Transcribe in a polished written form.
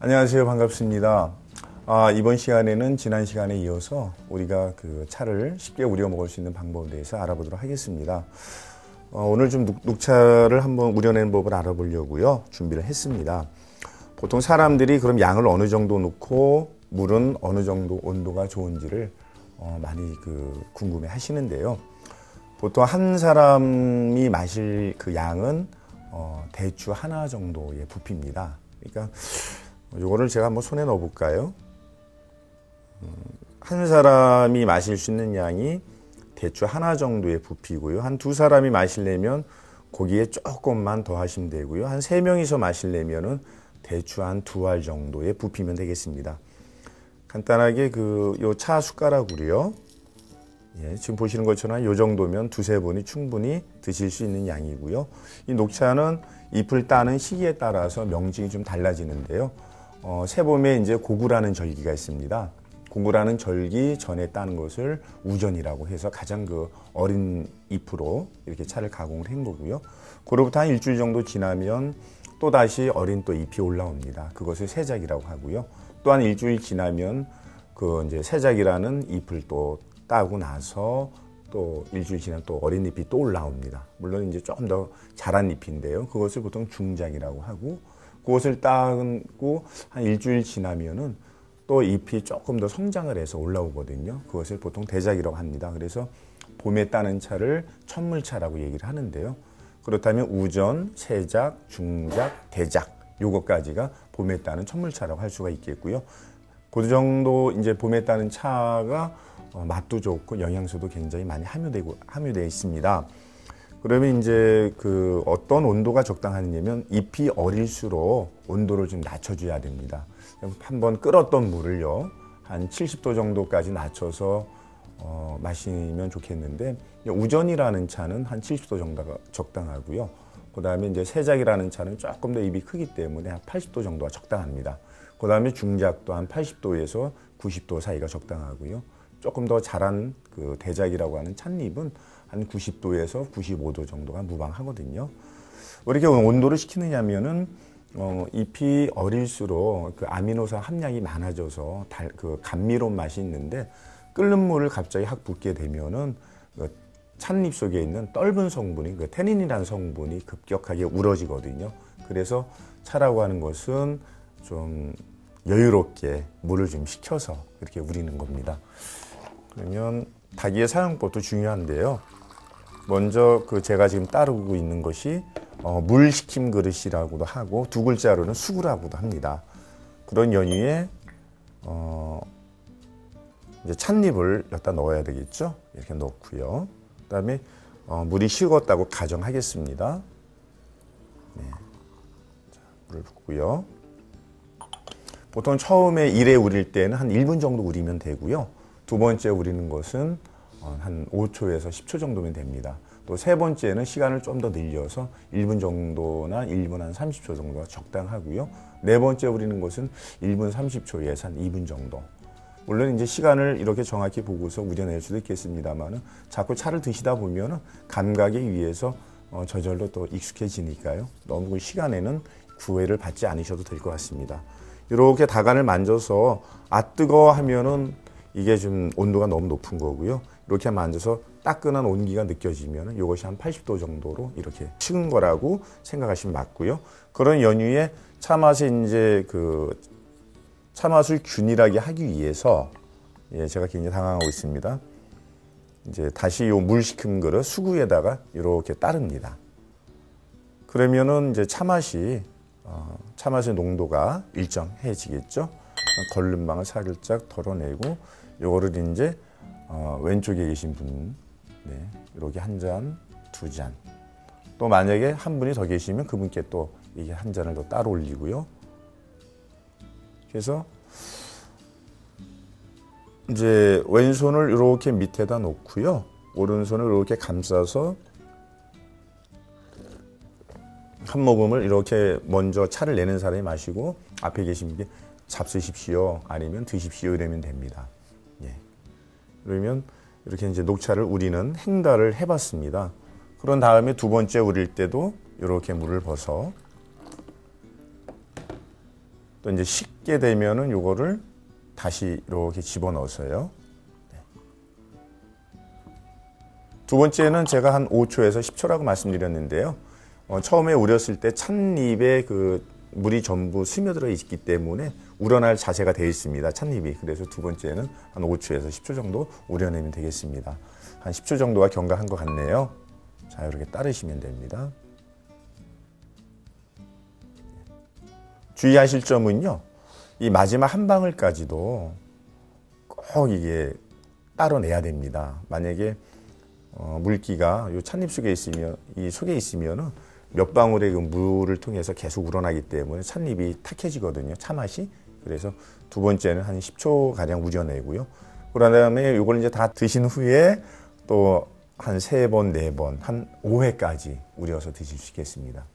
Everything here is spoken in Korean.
안녕하세요. 반갑습니다. 이번 시간에는 지난 시간에 이어서 우리가 그 차를 쉽게 우려 먹을 수 있는 방법에 대해서 알아보도록 하겠습니다. 오늘 좀 녹차를 한번 우려내는 법을 알아보려고요. 준비를 했습니다. 보통 사람들이 그럼 양을 어느 정도 넣고 물은 어느 정도 온도가 좋은지를 많이 궁금해 하시는데요. 보통 한 사람이 마실 그 양은 대추 하나 정도의 부피입니다. 그러니까 요거를 제가 한번 손에 넣어 볼까요? 한 사람이 마실 수 있는 양이 대추 하나 정도의 부피고요. 한 두 사람이 마시려면 거기에 조금만 더 하시면 되고요. 한 세 명이서 마시려면은 대추 한 두 알 정도의 부피면 되겠습니다. 간단하게 요 차 숟가락으로요. 지금 보시는 것처럼 요 정도면 두세 분이 충분히 드실 수 있는 양이고요. 이 녹차는 잎을 따는 시기에 따라서 명칭이 좀 달라지는데요. 세봄에 이제 고구라는 절기가 있습니다. 고구라는 절기 전에 따는 것을 우전이라고 해서 가장 어린 잎으로 이렇게 차를 가공을 한 거고요. 그로부터 한 일주일 정도 지나면 또 다시 어린 또 잎이 올라옵니다. 그것을 새작이라고 하고요. 또한 일주일 지나면 이제 새작이라는 잎을 또 따고 나서 또 일주일 지나면 또 어린 잎이 또 올라옵니다. 물론 이제 조금 더 자란 잎인데요. 그것을 보통 중작이라고 하고, 그것을 따고 한 일주일 지나면은 또 잎이 조금 더 성장을 해서 올라오거든요. 그것을 보통 대작이라고 합니다. 그래서 봄에 따는 차를 천물차라고 얘기를 하는데요. 그렇다면 우전, 새작, 중작, 대작 요것까지가 봄에 따는 천물차라고 할 수가 있겠고요. 그 정도 이제 봄에 따는 차가 맛도 좋고 영양소도 굉장히 많이 함유되어 있습니다. 그러면 이제 어떤 온도가 적당하냐면 잎이 어릴수록 온도를 좀 낮춰줘야 됩니다. 한번 끓었던 물을요, 한 70도 정도까지 낮춰서 마시면 좋겠는데, 우전이라는 차는 한 70도 정도가 적당하고요. 그 다음에 이제 새작이라는 차는 조금 더 잎이 크기 때문에 한 80도 정도가 적당합니다. 그 다음에 중작도 한 80도에서 90도 사이가 적당하고요. 조금 더 자란 대작이라고 하는 찻잎은 한 90도에서 95도 정도가 무방하거든요. 왜 이렇게 온도를 시키느냐면은 잎이 어릴수록 아미노산 함량이 많아져서 감미로운 맛이 있는데, 끓는 물을 갑자기 확 붓게 되면은 찻잎 속에 있는 떫은 성분이 테닌이라는 성분이 급격하게 우러지거든요. 그래서 차라고 하는 것은 좀 여유롭게 물을 좀 식혀서 이렇게 우리는 겁니다. 그러면 닭의 사용법도 중요한데요. 먼저 제가 지금 따르고 있는 것이 물 식힘 그릇이라고도 하고 두 글자로는 수구라고도 합니다. 그런 연유에 이제 찻잎을 여기다 넣어야 되겠죠. 이렇게 넣고요. 그다음에 물이 식었다고 가정하겠습니다. 네. 자, 물을 붓고요. 보통 처음에 1회 우릴 때는 한 1분 정도 우리면 되고요. 두 번째 우리는 것은 한 5초에서 10초 정도면 됩니다. 또 세 번째는 시간을 좀 더 늘려서 1분 정도나 1분 한 30초 정도가 적당하고요. 네 번째 우리는 것은 1분 30초에서 한 2분 정도. 물론 이제 시간을 이렇게 정확히 보고서 우려낼 수도 있겠습니다만은 자꾸 차를 드시다 보면은 감각에 의해서 저절로 또 익숙해지니까요. 너무 시간에는 구애를 받지 않으셔도 될 것 같습니다. 이렇게 다간을 만져서 뜨거워 하면은 이게 좀 온도가 너무 높은 거고요. 이렇게 만져서 따끈한 온기가 느껴지면 이것이 한 80도 정도로 이렇게 식은 거라고 생각하시면 맞고요. 그런 연유에 차맛에 이제 차맛을 균일하게 하기 위해서 제가 굉장히 당황하고 있습니다. 이제 다시 요 물 식힌 그릇 수구에다가 이렇게 따릅니다. 그러면은 이제 차맛의 농도가 일정해지겠죠. 걸름방을 살짝 덜어내고 요거를 이제 왼쪽에 계신 분, 이렇게 한 잔, 두 잔. 또 만약에 한 분이 더 계시면 그분께 또 이게 한 잔을 더 따로 올리고요. 그래서 이제 왼손을 이렇게 밑에다 놓고요. 오른손을 이렇게 감싸서 한 모금을 이렇게 먼저 차를 내는 사람이 마시고 앞에 계신 분께 잡수십시오. 아니면 드십시오. 이러면 됩니다. 그러면 이렇게 이제 녹차를 우리는 행달을 해봤습니다. 그런 다음에 두 번째 우릴 때도 이렇게 물을 벗어 또 이제 식게 되면은 요거를 다시 이렇게 집어넣어서요. 네. 두 번째는 제가 한 5초에서 10초라고 말씀드렸는데요. 처음에 우렸을 때 찻잎에 그 물이 전부 스며들어 있기 때문에 우러날 자세가 되어 있습니다. 찻잎이. 그래서 두 번째는 한 5초에서 10초 정도 우려내면 되겠습니다. 한 10초 정도가 경과한 것 같네요. 자, 이렇게 따르시면 됩니다. 주의하실 점은요. 이 마지막 한 방울까지도 꼭 이게 따로내야 됩니다. 만약에 물기가 이 찻잎 속에 있으면 이 속에 있으면은 몇 방울의 그 물을 통해서 계속 우러나기 때문에 찻잎이 탁해지거든요. 차맛이. 그래서 두 번째는 한 10초 가량 우려내고요. 그다음에 이걸 이제 다 드신 후에 또 한 3번, 4번, 한 5회까지 우려서 드실 수 있겠습니다.